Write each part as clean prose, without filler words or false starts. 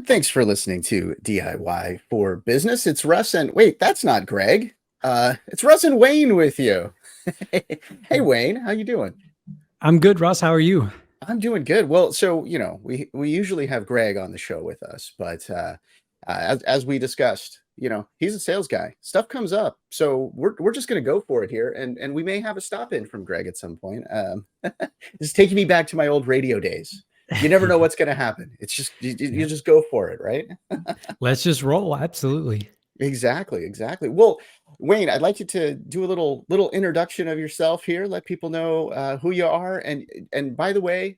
Thanks for listening to DIY for Business. It's Russ and wait, that's not Greg. It's Russ and Wayne with you. Hey Wayne, how you doing? I'm good, Russ. How are you? I'm doing good. Well, so we usually have Greg on the show with us, but as we discussed, he's a sales guy. Stuff comes up, so we're just gonna go for it here, and we may have a stop in from Greg at some point. This is taking me back to my old radio days. You never know what's gonna happen. It's just you Yeah. just go for it, right? Let's just roll. Absolutely. Exactly, exactly. Well, Wayne, I'd like you to do a little introduction of yourself here. Let people know who you are, and by the way,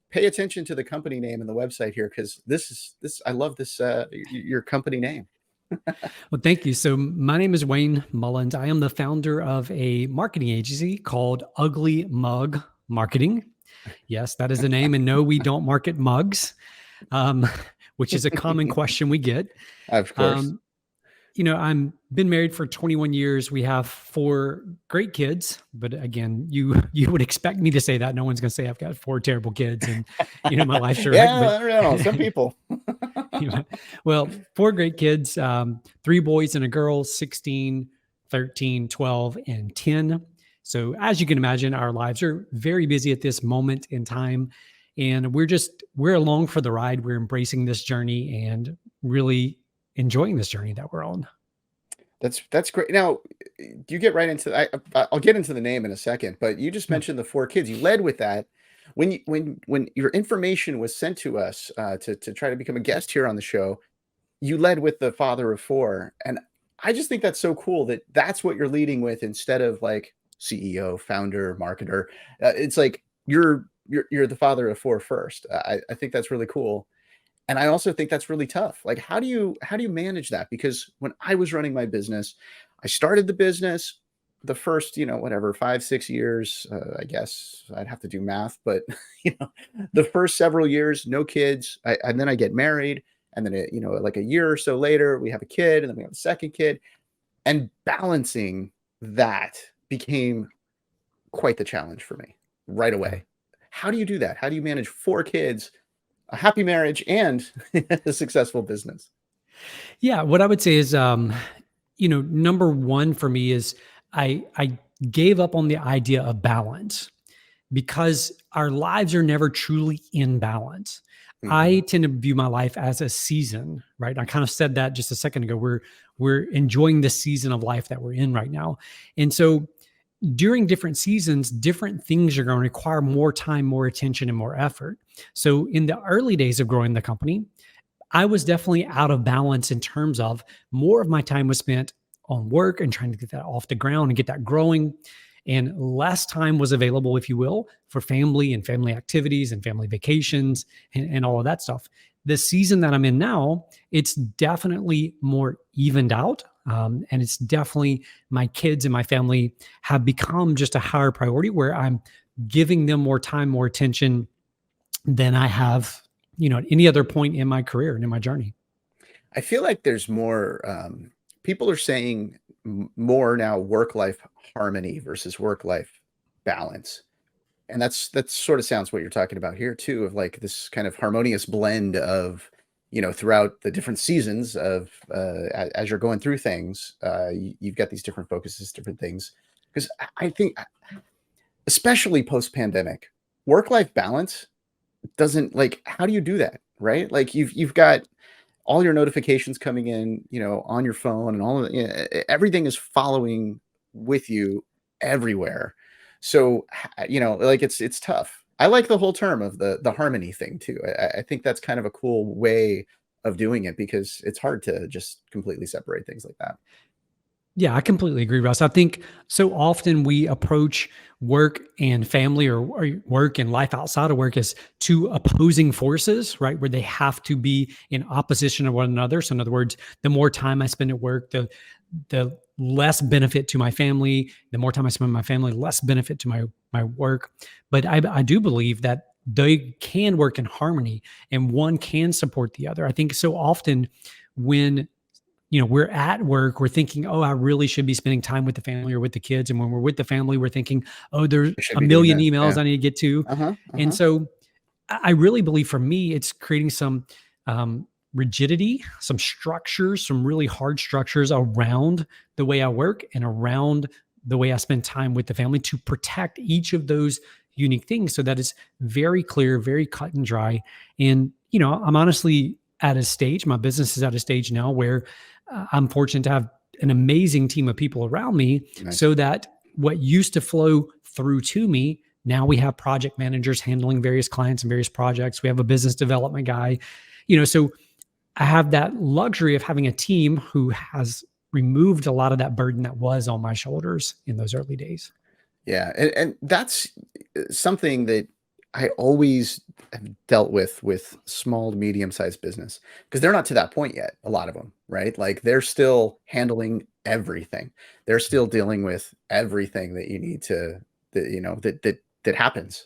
pay attention to the company name and the website here because this. I love this your company name. Well, thank you. So, my name is Wayne Mullins. I am the founder of a marketing agency called Ugly Mug Marketing. Yes, that is the name. And no, we don't market mugs, um, which is a common question we get. Of course. Um, I'm been married for 21 years. We have four great kids, but again, you would expect me to say that. No one's going to say I've got four terrible kids, and my life's right. Yeah, But I don't know. Some people. well, four great kids, three boys and a girl, 16, 13, 12, and 10. So as you can imagine, our lives are very busy at this moment in time. And we're along for the ride. We're embracing this journey and really enjoying this journey that we're on. That's great. Now, you get right into I'll get into the name in a second, but you just Yeah. mentioned the four kids. You led with that. When your information was sent to us to try to become a guest here on the show, you led with the father of four, and I just think that's so cool that that's what you're leading with instead of like CEO, founder, marketer. It's like you're the father of four first. I think that's really cool. And I also think that's really tough. Like, how do you manage that? Because when I was running my business, I started the business the first, whatever, 5, 6 years, I guess I'd have to do math, but the first several years, no kids. And then I get married. And then, like a year or so later, we have a kid and then we have a second kid. And balancing that became quite the challenge for me right Yeah. away. How do you do that? How do you manage four kids, a happy marriage, and a successful business? Yeah, what I would say is, number one for me is I gave up on the idea of balance because our lives are never truly in balance. I Mhm. tend to view my life as a season, right? I kind of said that just a second ago. We're enjoying the season of life that we're in right now, and so during different seasons, different things are going to require more time, more attention, and more effort. So in the early days of growing the company, I was definitely out of balance in terms of more of my time was spent on work and trying to get that off the ground and get that growing. And less time was available, if you will, for family and family activities and family vacations and all of that stuff. The season that I'm in now, it's definitely more evened out. And it's definitely my kids and my family have become just a higher priority where I'm giving them more time, more attention than I have, at any other point in my career and in my journey. I feel like there's more, people are saying more now work life harmony versus work life balance. And that sort of sounds what you're talking about here too, of like this kind of harmonious blend of, throughout the different seasons of as you're going through things, you've got these different focuses, different things. Because I think, especially post pandemic, work life balance doesn't like. How do you do that, right? Like you've got all your notifications coming in, on your phone and all of everything is following with you everywhere. So, like it's tough. I like the whole term of the harmony thing too. I think that's kind of a cool way of doing it because it's hard to just completely separate things like that. Yeah, I completely agree, Russ. I think so often we approach work and family or work and life outside of work as two opposing forces, right? Where they have to be in opposition of one another. So in other words, the more time I spend at work, the less benefit to my family. The more time I spend with my family, less benefit to my work. But I do believe that they can work in harmony and one can support the other. I think so often when we're at work, we're thinking, oh, I really should be spending time with the family or with the kids. And when we're with the family, we're thinking, oh, there's I should a be doing million this. emails Yeah. I need to get to. Uh huh. Uh And huh. so I really believe for me, it's creating some rigidity, some structures, some really hard structures around the way I work and around the way I spend time with the family to protect each of those unique things so that it's very clear, very cut and dry. And, I'm honestly at a stage, my business is at a stage now where I'm fortunate to have an amazing team of people around me Nice. so that what used to flow through to me, now we have project managers handling various clients and various projects. We have a business development guy, so I have that luxury of having a team who has removed a lot of that burden that was on my shoulders in those early days. Yeah, and that's something that I always have dealt with small to medium-sized business, because they're not to that point yet, a lot of them, right? Like, they're still handling everything. They're still dealing with everything that you need to that, that happens.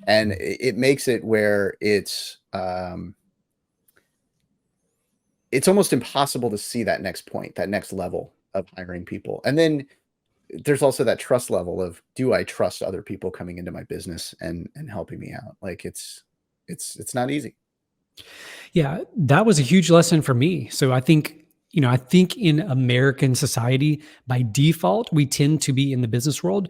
And it makes it where it's almost impossible to see that next point, that next level of hiring people. And then there's also that trust level of, do I trust other people coming into my business and helping me out? Like, it's not easy. Yeah, that was a huge lesson for me. So I think in American society, by default, we tend to be in the business world.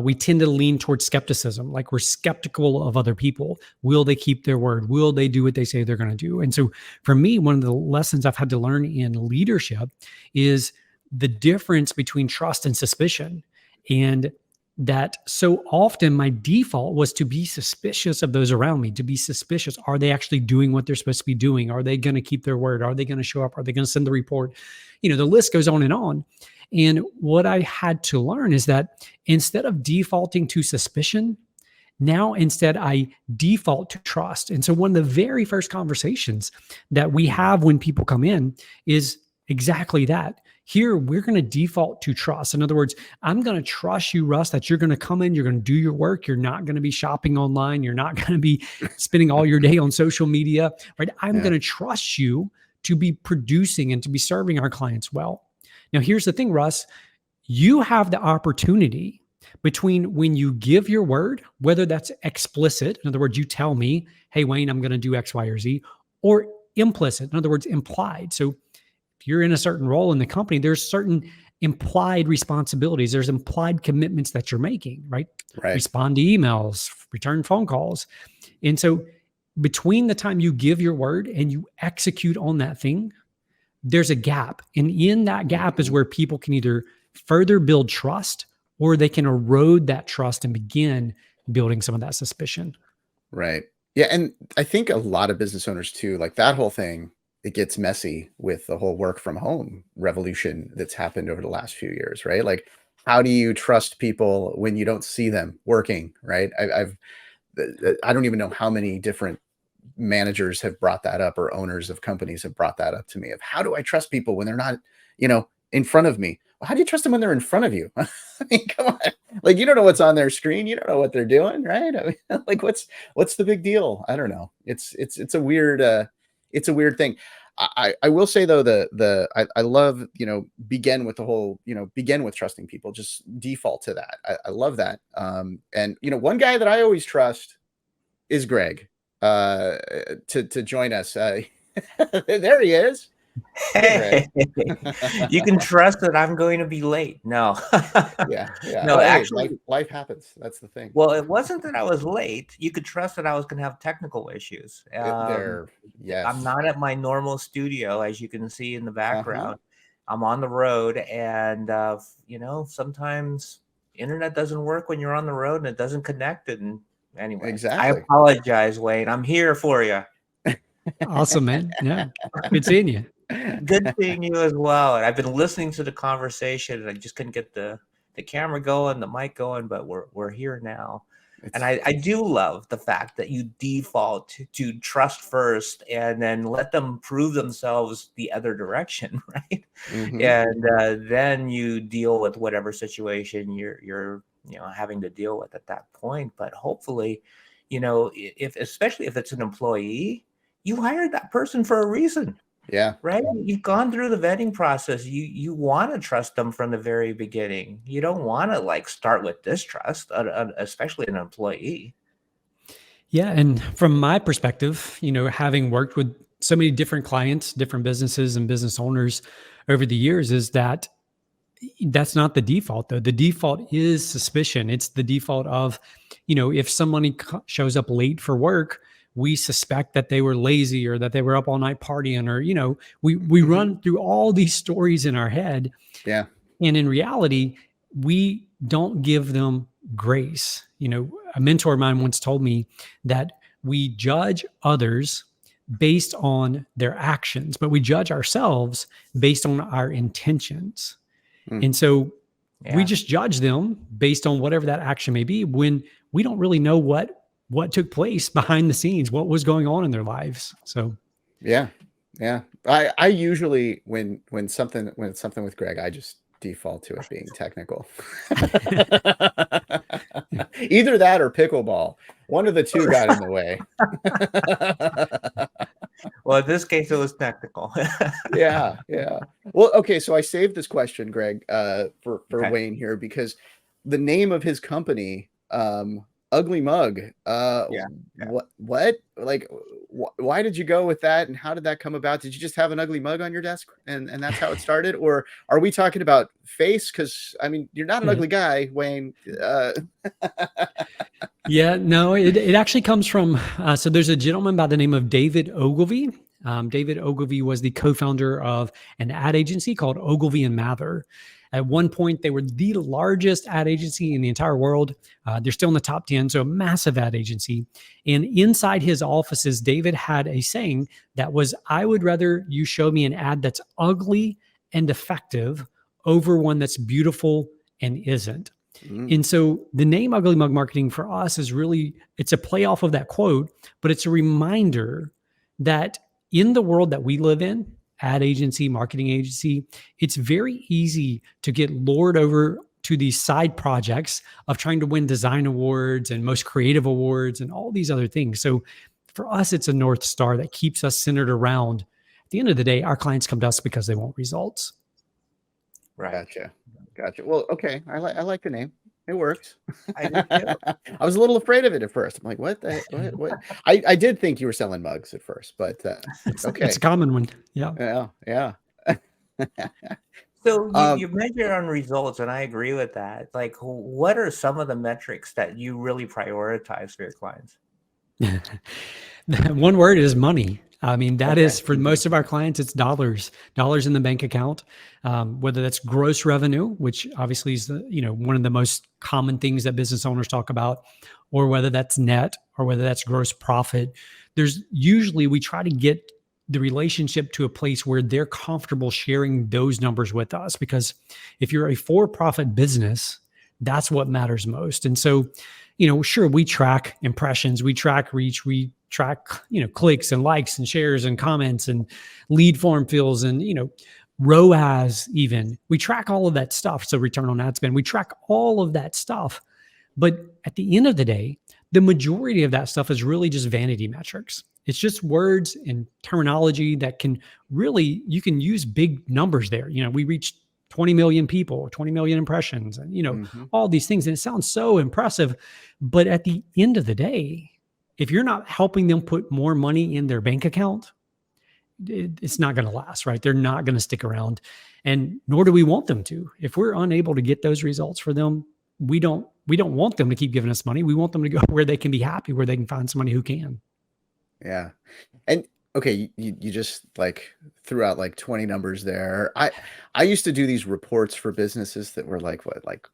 We tend to lean towards skepticism. Like, we're skeptical of other people. Will they keep their word? Will they do what they say they're going to do? And so for me, one of the lessons I've had to learn in leadership is the difference between trust and suspicion. And that so often my default was to be suspicious of those around me, to be suspicious. Are they actually doing what they're supposed to be doing? Are they going to keep their word? Are they going to show up? Are they going to send the report? The list goes on and on. And what I had to learn is that instead of defaulting to suspicion, now instead I default to trust. And so one of the very first conversations that we have when people come in is exactly that. Here, we're going to default to trust. In other words, I'm going to trust you, Russ, that you're going to come in, you're going to do your work. You're not going to be shopping online. You're not going to be spending all your day on social media, right? I'm Yeah. going to trust you to be producing and to be serving our clients well. Now, here's the thing, Russ, you have the opportunity between when you give your word, whether that's explicit, in other words, you tell me, hey, Wayne, I'm going to do X, Y, or Z, or implicit, in other words, implied. So if you're in a certain role in the company, there's certain implied responsibilities. There's implied commitments that you're making, right? Right. Respond to emails, return phone calls. And so between the time you give your word and you execute on that thing, there's a gap. And in that gap is where people can either further build trust or they can erode that trust and begin building some of that suspicion. Right. Yeah. And I think a lot of business owners too, like that whole thing, it gets messy with the whole work from home revolution that's happened over the last few years, right? Like, how do you trust people when you don't see them working, right? I don't even know how many different managers have brought that up, or owners of companies have brought that up to me, of how do I trust people when they're not, in front of me? Well, how do you trust them when they're in front of you? I mean, come on. Like, you don't know what's on their screen. You don't know what they're doing, right? I mean, like, what's the big deal? I don't know. It's a weird thing. I will say though, I love, begin with the whole, begin with trusting people, just default to that. I love that. And one guy that I always trust is Greg, to join us. There he is. Hey, you can trust that I'm going to be late. No. Yeah. No, Well, hey, actually, life happens. That's the thing. well, it wasn't that I was late. You could trust that I was going to have technical issues. Yes. I'm not at my normal studio, as you can see in the Uh-huh. background. I'm on the road, and sometimes internet doesn't work when you're on the road, and it doesn't connect. And anyway, I Exactly. apologize, Wayne. I'm here for you. Awesome, man. Yeah. Good seeing you. Good seeing you as well. And I've been listening to the conversation, and I just couldn't get the camera going, the mic going, but we're here now. And I do love the fact that you default to trust first and then let them prove themselves the other direction, right? Mhm. And then you deal with whatever situation you're having to deal with at that point. But hopefully, especially if it's an employee, you hired that person for a reason. Yeah. Right? You've gone through the vetting process. You want to trust them from the very beginning. You don't want to start with distrust, especially an employee. Yeah. And from my perspective, having worked with so many different clients, different businesses and business owners over the years is that that's not the default though. The default is suspicion. It's the default of, if somebody shows up late for work, we suspect that they were lazy or that they were up all night partying, or, we run through all these stories in our head. Yeah. And in reality, we don't give them grace. A mentor of mine once told me that we judge others based on their actions, but we judge ourselves based on our intentions. And so we just judge them based on whatever that action may be, when we don't really know what took place behind the scenes, what was going on in their lives. So yeah. I usually when it's something with Greg, I just default to it being technical. Either that or pickleball. One of the two got in the way. Well, in this case, it was technical. Yeah. Well, okay. So I saved this question, Greg, for Wayne here, because the name of his company, Ugly Mug. What? Like, why did you go with that, and how did that come about? Did you just have an ugly mug on your desk, and that's how it started, or are we talking about face? Because I mean, you're not an ugly guy, Wayne. Yeah, no, it actually comes from, so there's a gentleman by the name of David Ogilvy. David Ogilvy was the co-founder of an ad agency called Ogilvy and Mather. At one point, they were the largest ad agency in the entire world. They're still in the top 10, so a massive ad agency. And inside his offices, David had a saying that was, I would rather you show me an ad that's ugly and effective over one that's beautiful and isn't. And so the name Ugly Mug Marketing for us is really, it's a play off of that quote, but it's a reminder that in the world that we live in, ad agency, marketing agency, it's very easy to get lured over to these side projects of trying to win design awards and most creative awards and all these other things. So for us, it's a North Star that keeps us centered around, at the end of the day, our clients come to us because they want results. Right. Gotcha. Well, okay. I like the name. It works. I do too. I was a little afraid of it at first. I'm like, what? I did think you were selling mugs at first, but okay. It's a common one. Yeah. Yeah. So you measure on results, and I agree with that. Like, what are some of the metrics that you really prioritize for your clients? One word is money. I mean, that is for most of our clients, it's dollars in the bank account, whether that's gross revenue, which obviously is one of the most common things that business owners talk about, or whether that's net, or whether that's gross profit. There's usually, we try to get the relationship to a place where they're comfortable sharing those numbers with us, because if you're a for-profit business, that's what matters most. And so, sure, we track impressions, we track reach, we track, clicks and likes and shares and comments and lead form fills and, ROAS even. We track all of that stuff. So return on ad spend, we track all of that stuff. But at the end of the day, the majority of that stuff is really just vanity metrics. It's just words and terminology that can really, you can use big numbers there. We reached 20 million people, 20 million impressions, and, all these things. And it sounds so impressive. But at the end of the day, if you're not helping them put more money in their bank account, it's not going to last, right? They're not going to stick around, and nor do we want them to. If we're unable to get those results for them, we don't want them to keep giving us money. We want them to go where they can be happy, where they can find somebody who can. Yeah. And okay, you just like threw out like 20 numbers there. I used to do these reports for businesses that were like,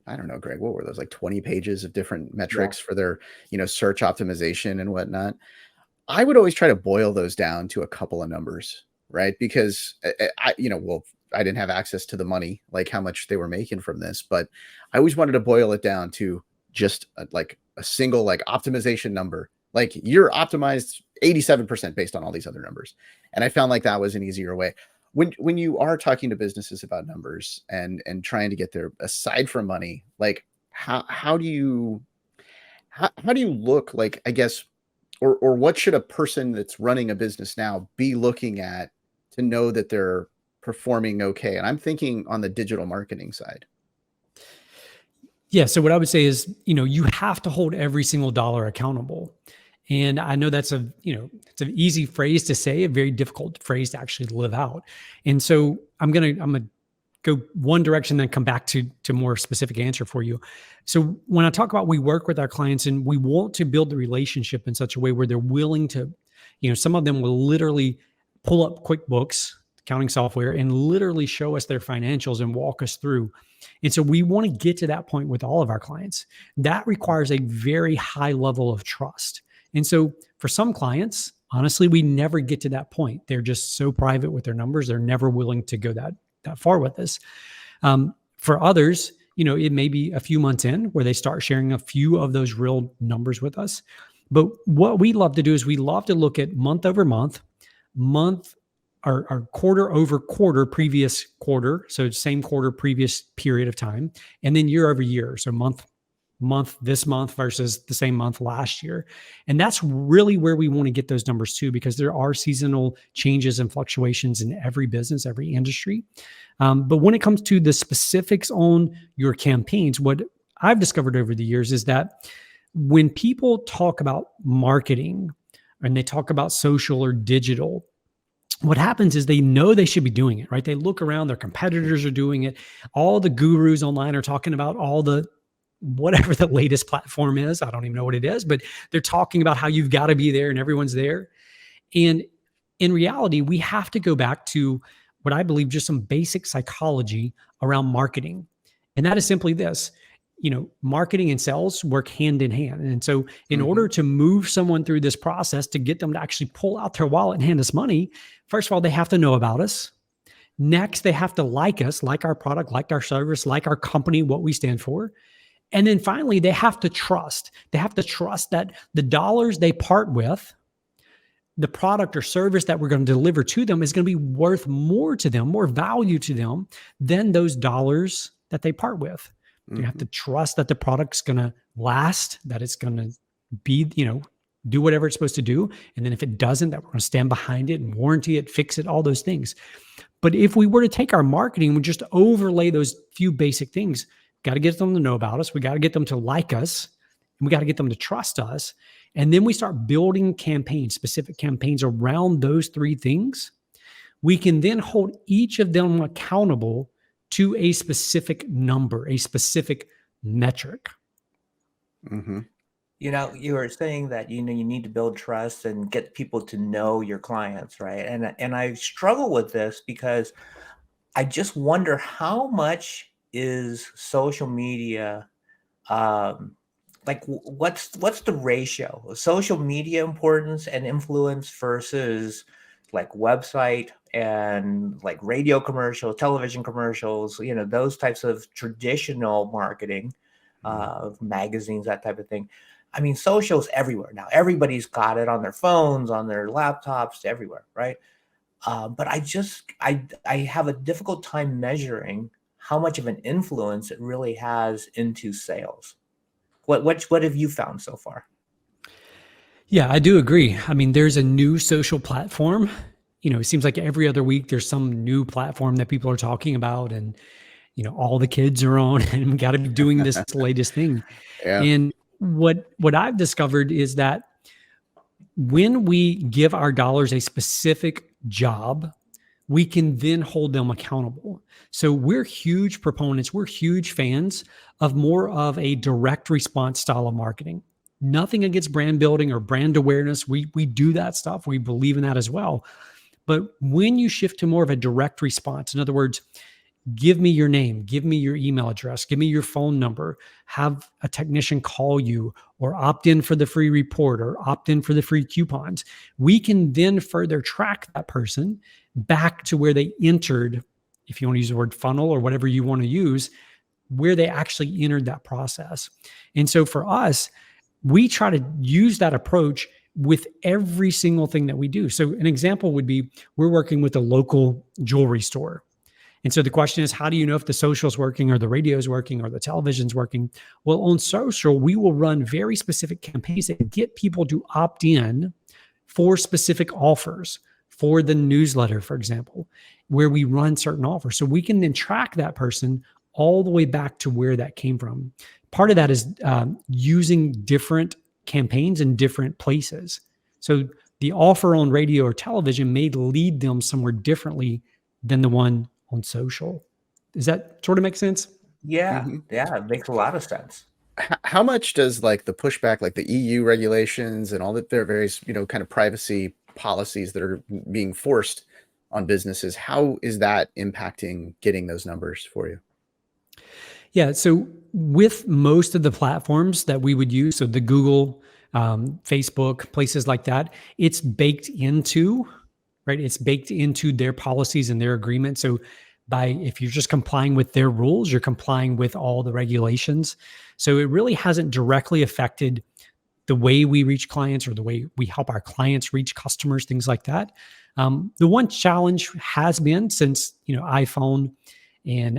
I don't know, Greg, what were those, like 20 pages of different metrics for their, search optimization and whatnot. I would always try to boil those down to a couple of numbers, right? Because I didn't have access to the money, like how much they were making from this, but I always wanted to boil it down to just like a single like optimization number. Like, you're optimized 87% based on all these other numbers. And I found like that was an easier way. When you are talking to businesses about numbers and trying to get there, aside from money, like how do you look, like, I guess, or what should a person that's running a business now be looking at to know that they're performing okay? And I'm thinking on the digital marketing side. Yeah. So what I would say is, you have to hold every single dollar accountable. And I know that's it's an easy phrase to say, a very difficult phrase to actually live out. And so I'm gonna go one direction, then come back to more specific answer for you. So when I talk about, we work with our clients and we want to build the relationship in such a way where they're willing to, some of them will literally pull up QuickBooks, accounting software, and literally show us their financials and walk us through. And so we want to get to that point with all of our clients. That requires a very high level of trust. And so for some clients, honestly, we never get to that point. They're just so private with their numbers. They're never willing to go that far with us. For others, it may be a few months in where they start sharing a few of those real numbers with us. But what we love to do is we love to look at month over month or quarter over quarter, previous quarter. So same quarter, previous period of time. And then year over year. So month this month versus the same month last year. And that's really where we want to get those numbers too, because there are seasonal changes and fluctuations in every business, every industry. But when it comes to the specifics on your campaigns, what I've discovered over the years is that when people talk about marketing and they talk about social or digital, what happens is they know they should be doing it, right? They look around, their competitors are doing it. All the gurus online are talking about all the whatever the latest platform is. I don't even know what it is, but they're talking about how you've got to be there and everyone's there. And in reality, we have to go back to what I believe just some basic psychology around marketing. And that is simply this, marketing and sales work hand in hand. And so in order to move someone through this process, to get them to actually pull out their wallet and hand us money, first of all, they have to know about us. Next, they have to like us, like our product, like our service, like our company, what we stand for. And then finally, they have to trust. They have to trust that the dollars they part with, the product or service that we're going to deliver to them, is going to be worth more to them, more value to them than those dollars that they part with. You have to trust that the product's going to last, that it's going to be, do whatever it's supposed to do. And then if it doesn't, that we're going to stand behind it and warranty it, fix it, all those things. But if we were to take our marketing and just overlay those few basic things, got to get them to know about us. We got to get them to like us, and we got to get them to trust us. And then we start building campaigns, specific campaigns around those three things. We can then hold each of them accountable to a specific number, a specific metric. Mm-hmm. You were saying that, you need to build trust and get people to know your clients, right? And I struggle with this because I just wonder how much is social media, what's the ratio of social media importance and influence versus like website and like radio commercials, television commercials, those types of traditional marketing, magazines, that type of thing. I mean, social's everywhere now. Everybody's got it on their phones, on their laptops, everywhere, right? But I have a difficult time measuring how much of an influence it really has into sales. What have you found so far? Yeah, I do agree. I mean, there's a new social platform. It seems like every other week there's some new platform that people are talking about, and all the kids are on, and we got to be doing this latest thing. Yeah. And what I've discovered is that when we give our dollars a specific job, we can then hold them accountable. So we're huge proponents, we're huge fans of more of a direct response style of marketing. Nothing against brand building or brand awareness. We do that stuff. We believe in that as well. But when you shift to more of a direct response, in other words, give me your name, give me your email address, give me your phone number, have a technician call you, or opt in for the free report, or opt in for the free coupons, we can then further track that person back to where they entered, if you want to use the word funnel or whatever you want to use, where they actually entered that process. And so for us, we try to use that approach with every single thing that we do. So an example would be, we're working with a local jewelry store. And so the question is, how do you know if the social is working, or the radio is working, or the television's working? Well, on social, we will run very specific campaigns that get people to opt in for specific offers, for the newsletter, for example, where we run certain offers. So we can then track that person all the way back to where that came from. Part of that is using different campaigns in different places. So the offer on radio or television may lead them somewhere differently than the one on social. Does that sort of make sense? Yeah, Mm-hmm. yeah, it makes a lot of sense. How much does like the pushback, like the EU regulations and all that, their various, kind of privacy policies that are being forced on businesses, how is that impacting getting those numbers for you? Yeah. So with most of the platforms that we would use, so the Google, Facebook, places like that, it's baked into, right? It's baked into their policies and their agreement. So if you're just complying with their rules, you're complying with all the regulations. So it really hasn't directly affected the way we reach clients or the way we help our clients reach customers, things like that. The one challenge has been since, iPhone and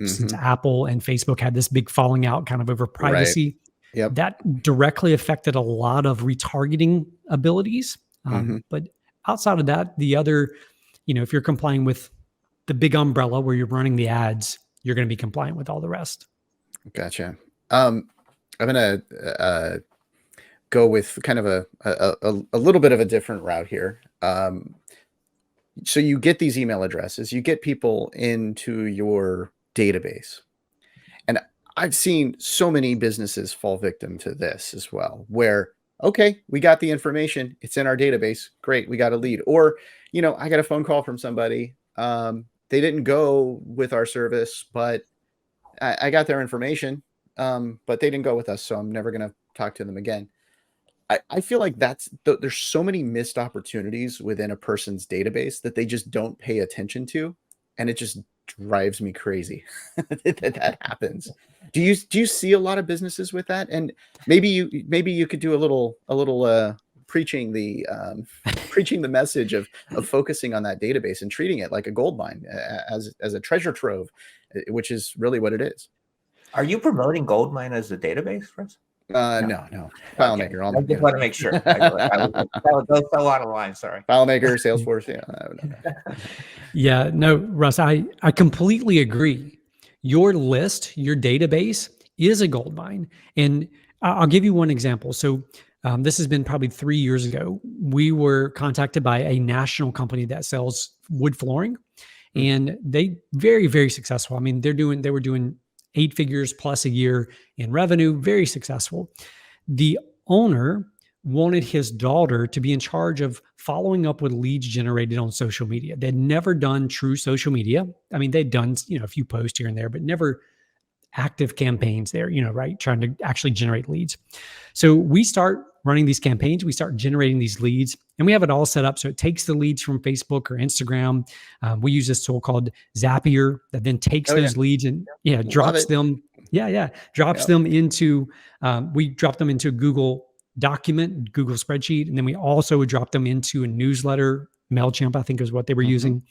since Mm-hmm. Apple and Facebook had this big falling out kind of over Right. privacy, Yep. that directly affected a lot of retargeting abilities. Mm-hmm. But outside of that, the other, if you're complying with the big umbrella where you're running the ads, you're going to be compliant with all the rest. Gotcha. I'm gonna go with kind of a little bit of a different route here. So you get these email addresses, you get people into your database. And I've seen so many businesses fall victim to this as well, where, okay, we got the information, it's in our database, great, we got a lead. Or, I got a phone call from somebody, they didn't go with our service, but I got their information, but they didn't go with us, so I'm never going to talk to them again. I feel like there's so many missed opportunities within a person's database that they just don't pay attention to, and it just drives me crazy that happens. Do you see a lot of businesses with that? And maybe you could do a little preaching the message of focusing on that database and treating it like a goldmine, as a treasure trove, which is really what it is. Are you promoting Goldmine as a database, Chris? No. FileMaker. I just want to make sure. Those fell out of line. Sorry. FileMaker, Salesforce. Yeah. Yeah. No, Russ, I completely agree. Your list, your database is a gold mine. And I'll give you one example. So this has been probably 3 years ago. We were contacted by a national company that sells wood flooring, and they very, very successful. I mean, they were doing 8 figures plus a year in revenue, very successful. The owner wanted his daughter to be in charge of following up with leads generated on social media. They'd never done true social media. I mean, they'd done, a few posts here and there, but never active campaigns there, right? Trying to actually generate leads. So we start running these campaigns, we start generating these leads, and we have it all set up. So it takes the leads from Facebook or Instagram. We use this tool called Zapier that then takes those leads and drops them. Drops them into, we drop them into a Google document, Google spreadsheet. And then we also would drop them into a newsletter, MailChimp, I think is what they were using.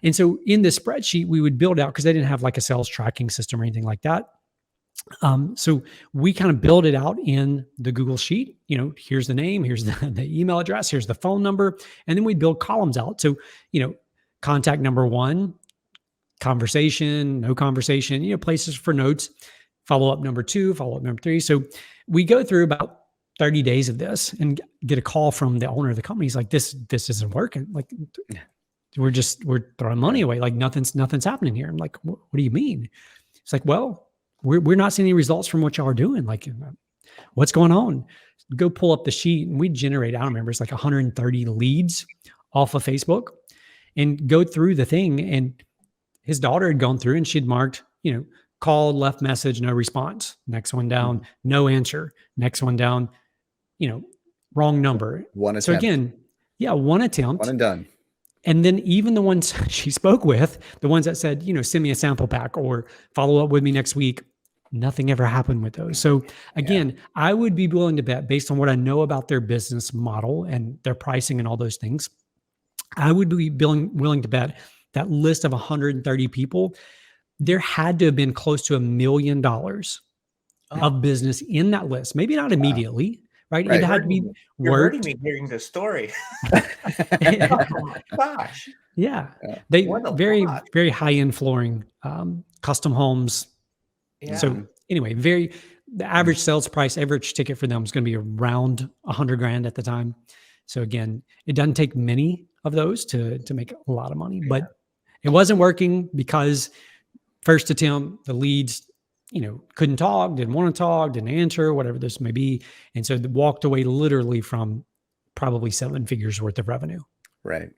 And so in the spreadsheet, we would build out, because they didn't have like a sales tracking system or anything like that. So we kind of build it out in the Google sheet. Here's the name, here's the email address, here's the phone number. And then we build columns out. So, contact number 1, conversation, no conversation, places for notes, follow up number 2, follow up number 3. So we go through about 30 days of this and get a call from the owner of the company. He's like, this isn't working. Like, we're throwing money away. Like nothing's happening here. I'm like, what do you mean? It's like, well, we're not seeing any results from what y'all are doing. Like, what's going on? Go pull up the sheet, and we generate, I don't remember, it's like 130 leads off of Facebook, and go through the thing. And his daughter had gone through and she'd marked, called, left message, no response. Next one down, no answer. Next one down, wrong number. One attempt. So again, one attempt. One and done. And then even the ones she spoke with, the ones that said, send me a sample pack or follow up with me next week, nothing ever happened with those. So again, I would be willing to bet, based on what I know about their business model and their pricing and all those things, I would be willing to bet that list of 130 people, there had to have been close to $1 million of business in that list. Maybe not immediately, right? It had to be You're worked. hurting me hearing this story. Oh my gosh. Yeah. They very, lot. very high-end flooring, custom homes. Yeah. So anyway, very the average sales price, average ticket for them is going to be around $100,000 at the time. So again, it doesn't take many of those to make a lot of money, but it wasn't working because first attempt, the leads, couldn't talk, didn't want to talk, didn't answer, whatever this may be. And so they walked away literally from probably 7 figures worth of revenue. Right.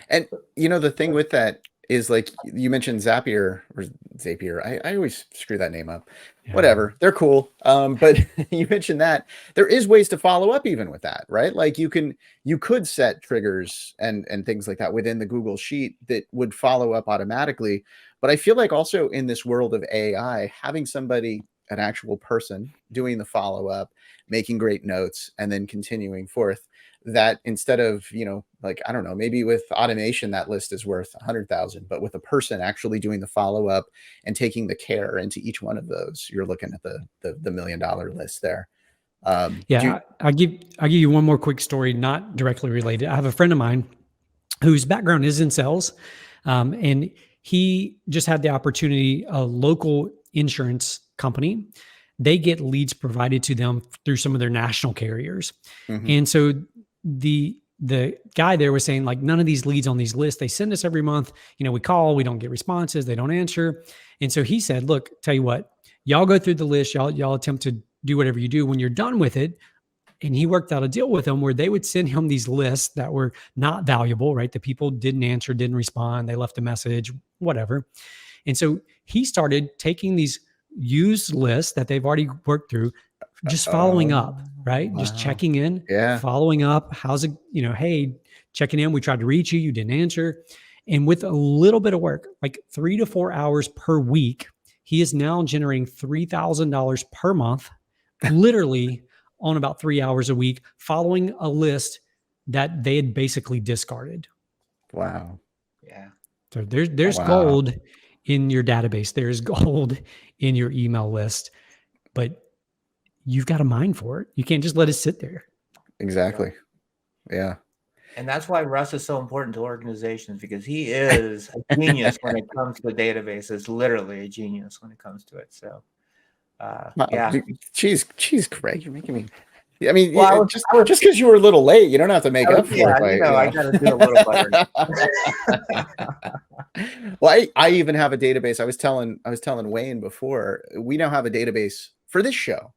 And the thing with that is, like you mentioned Zapier or Zapier. I always screw that name up. Yeah. Whatever. They're cool. But you mentioned that there is ways to follow up even with that, right? Like you could set triggers and things like that within the Google Sheet that would follow up automatically. But I feel like also in this world of AI, having somebody, an actual person, doing the follow up, making great notes, and then continuing forth, that instead of, like, I don't know, maybe with automation, that list is worth 100,000, but with a person actually doing the follow up and taking the care into each one of those, you're looking at the $1 million list there. I'll give you one more quick story, not directly related. I have a friend of mine whose background is in sales, and he just had the opportunity, a local insurance company, they get leads provided to them through some of their national carriers. Mm-hmm. And so the guy there was saying, like, none of these leads on these lists, they send us every month, we call, we don't get responses, they don't answer. And so he said, look, tell you what, y'all go through the list, y'all attempt to do whatever you do. When you're done with it, and he worked out a deal with them where they would send him these lists that were not valuable, right? The people didn't answer, didn't respond, they left a message, whatever. And so he started taking these used lists that they've already worked through, just following up, right? Wow. Just checking in, following up. How's it, hey, checking in. We tried to reach you, you didn't answer. And with a little bit of work, like 3 to 4 hours per week, he is now generating $3,000 per month, literally on about 3 hours a week, following a list that they had basically discarded. Wow. Yeah. So there's gold in your database. There's gold in your email list, but you've got a mind for it. You can't just let it sit there. Exactly. Yeah. And that's why Russ is so important to organizations, because he is a genius when it comes to databases, literally a genius when it comes to it. So, yeah. Geez, Craig, you're making me. I mean, just because you were a little late, you don't have to make up for it. I got to do a little better. Well, I even have a database. I was telling Wayne before, we now have a database for this show,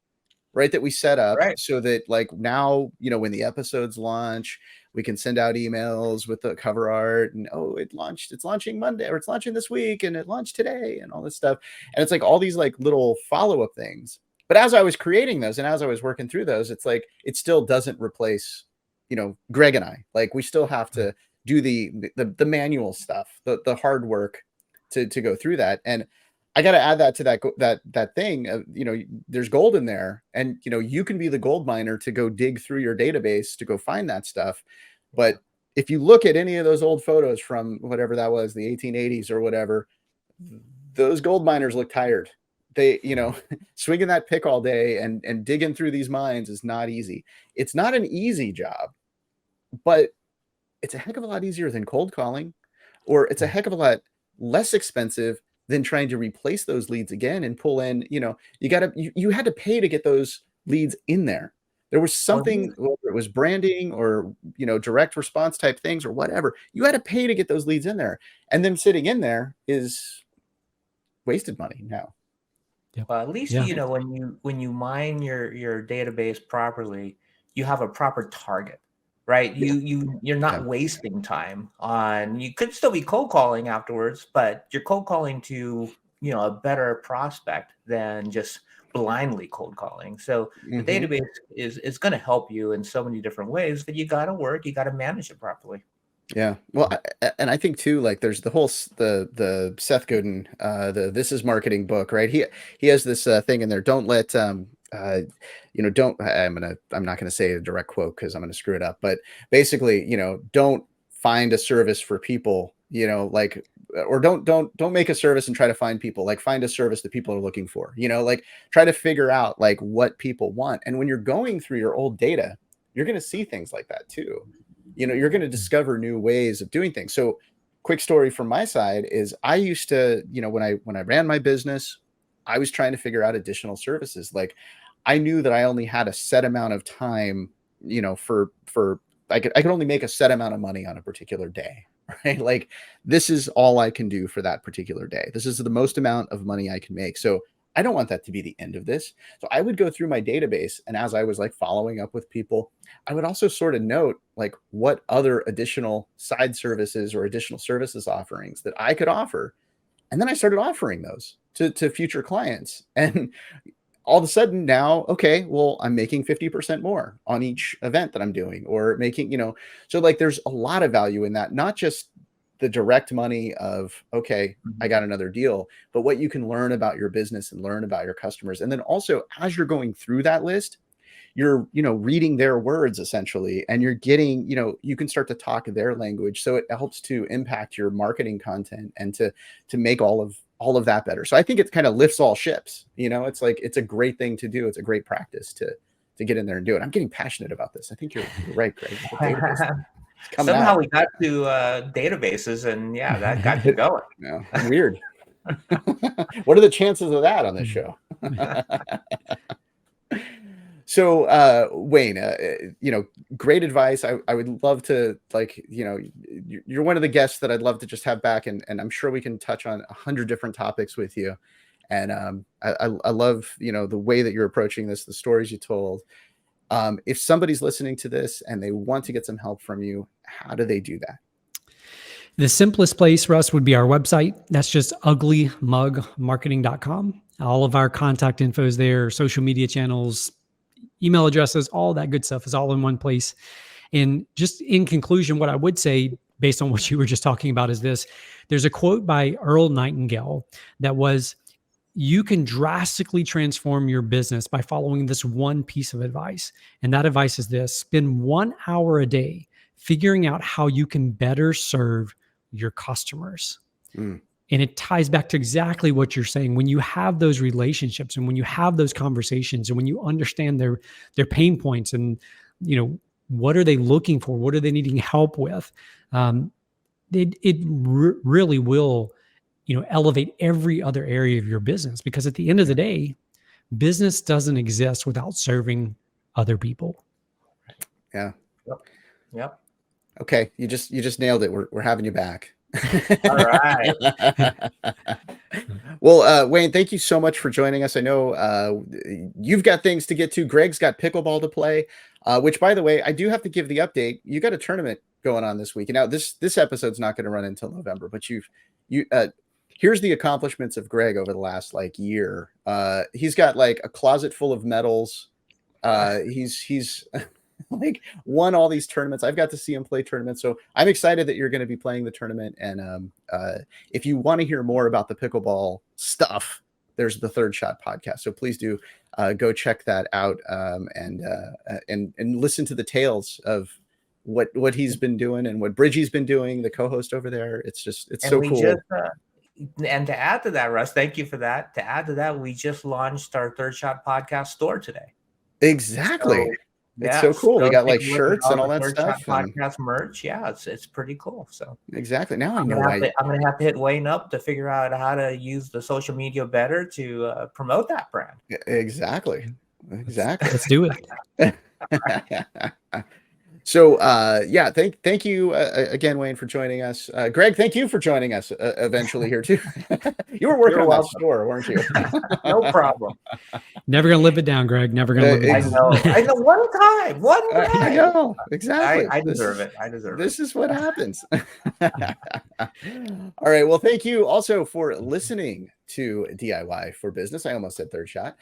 right? That we set up so that, like, now, when the episodes launch, we can send out emails with the cover art and, it's launching Monday, or it's launching this week, and it launched today, and all this stuff. And it's like all these like little follow-up things. But as I was creating those and as I was working through those, it's like, it still doesn't replace, Greg and I. Like, we still have to do the manual stuff, the hard work to go through that. And I got to add that to that thing. There's gold in there, and you can be the gold miner to go dig through your database to go find that stuff. But if you look at any of those old photos from whatever that was, the 1880s or whatever, those gold miners look tired. They, swinging that pick all day and digging through these mines is not easy. It's not an easy job, but it's a heck of a lot easier than cold calling, or it's a heck of a lot less expensive than trying to replace those leads again and pull in, you had to pay to get those leads in there. There was something, whether it was branding or, direct response type things or whatever, you had to pay to get those leads in there. And them sitting in there is wasted money now. Yep. Well, at least, when you mine your database properly, you have a proper target, right? You're not wasting time on, you could still be cold calling afterwards, but you're cold calling to, a better prospect than just blindly cold calling. So the database is going to help you in so many different ways, but you got to manage it properly. Yeah. Well, and I think too, like, there's the whole, the Seth Godin, the This Is Marketing book, right? He has this thing in there. Don't let, I'm not going to say a direct quote because I'm going to screw it up, but basically, don't find a service for people, or don't make a service and try to find people. Like, find a service that people are looking for, like, try to figure out like what people want. And when you're going through your old data, you're going to see things like that too. You're going to discover new ways of doing things. So, quick story from my side is, I used to, when I ran my business, I was trying to figure out additional services. Like, I knew that I only had a set amount of time, you know, for I could only make a set amount of money on a particular day, right? Like this is all I can do for that particular day. This is the most amount of money I can make. So I don't want that to be the end of this. So I would go through my database, and as I was like following up with people, I would also sort of note like what other additional side services or additional services offerings that I could offer. And then I started offering those to future clients. And all of a sudden now, okay, well, I'm making 50% more on each event that I'm doing, or making, you know, so like there's a lot of value in that, not just the direct money of, okay, I got another deal, but what you can learn about your business and learn about your customers. And then also as you're going through that list, you're, you know, reading their words essentially, and you're getting, you know, you can start to talk their language. So it helps to impact your marketing content and to make all of that better. So I think it kind of lifts all ships. You know, it's like, it's a great thing to do. It's a great practice to get in there and do it. I'm getting passionate about this. I think you're right, Greg. The database is coming Somehow out. we got to databases, and yeah, that got you going. No, weird. What are the chances of that on this show? So, Wayne, you know, great advice. I would love to, like, you know, you're one of the guests that I'd love to just have back, and I'm sure we can touch on 100 different topics with you. And I love, you know, the way that you're approaching this, the stories you told. If somebody's listening to this and they want to get some help from you, how do they do that? The simplest place, Russ, would be our website. That's just uglymugmarketing.com. All of our contact info is there, social media channels, email addresses, all that good stuff is all in one place. And just in conclusion, what I would say, based on what you were just talking about, is this. There's a quote by Earl Nightingale that was, you can drastically transform your business by following this one piece of advice. And that advice is this: spend 1 hour a day figuring out how you can better serve your customers. And it ties back to exactly what you're saying. When you have those relationships and when you have those conversations and when you understand their pain points and, you know, what are they looking for? What are they needing help with? It really will, you know, elevate every other area of your business, because at the end of the day, business doesn't exist without serving other people. Yeah. Yep. Okay. You just nailed it. We're having you back. All right. Well, Wayne, thank you so much for joining us. I know you've got things to get to. Greg's got pickleball to play, which, by the way, I do have to give the update. You got a tournament going on this week. And now this episode's not going to run until November, but here's the accomplishments of Greg over the last like year. He's got like a closet full of medals. He's like won all these tournaments. I've got to see him play tournaments. So I'm excited that you're going to be playing the tournament. And if you want to hear more about the pickleball stuff, there's the Third Shot podcast. So please do go check that out and listen to the tales of what he's been doing and what Bridgie's been doing, the co-host over there. It's so cool. And to add to that, Russ, thank you for that. To add to that, we just launched our Third Shot podcast store today. Exactly. It's so cool. We got like shirts and all that stuff. Podcast merch. Yeah, it's pretty cool. So exactly. Now I'm gonna have to hit Wayne up to figure out how to use the social media better to promote that brand. Exactly. Let's do it. So yeah, thank you again, Wayne, for joining us. Greg, thank you for joining us eventually here too. You were working on that store, weren't you? No problem. Never gonna live it down, Greg. Never gonna live it down. I know. One time. I know exactly. I deserve it. This is what happens. All right. Well, thank you also for listening to DIY for Business. I almost said Third Shot.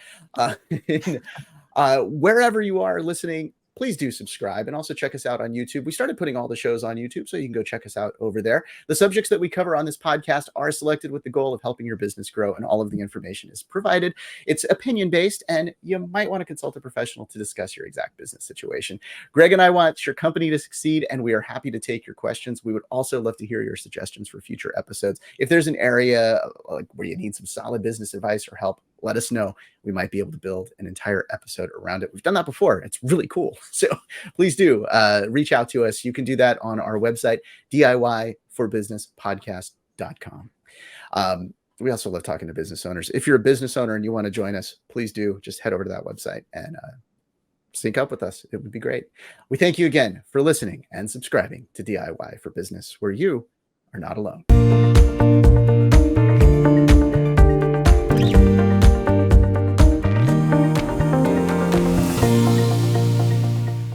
Wherever you are listening, please do subscribe and also check us out on YouTube. We started putting all the shows on YouTube, so you can go check us out over there. The subjects that we cover on this podcast are selected with the goal of helping your business grow, and all of the information is provided. It's opinion-based, and you might want to consult a professional to discuss your exact business situation. Greg and I want your company to succeed, and we are happy to take your questions. We would also love to hear your suggestions for future episodes. If there's an area like where you need some solid business advice or help, let us know. We might be able to build an entire episode around it. We've done that before. It's really cool. So please do reach out to us. You can do that on our website, DIYforbusinesspodcast.com. We also love talking to business owners. If you're a business owner and you want to join us, please do. Just head over to that website and sync up with us. It would be great. We thank you again for listening and subscribing to DIY for Business, where you are not alone.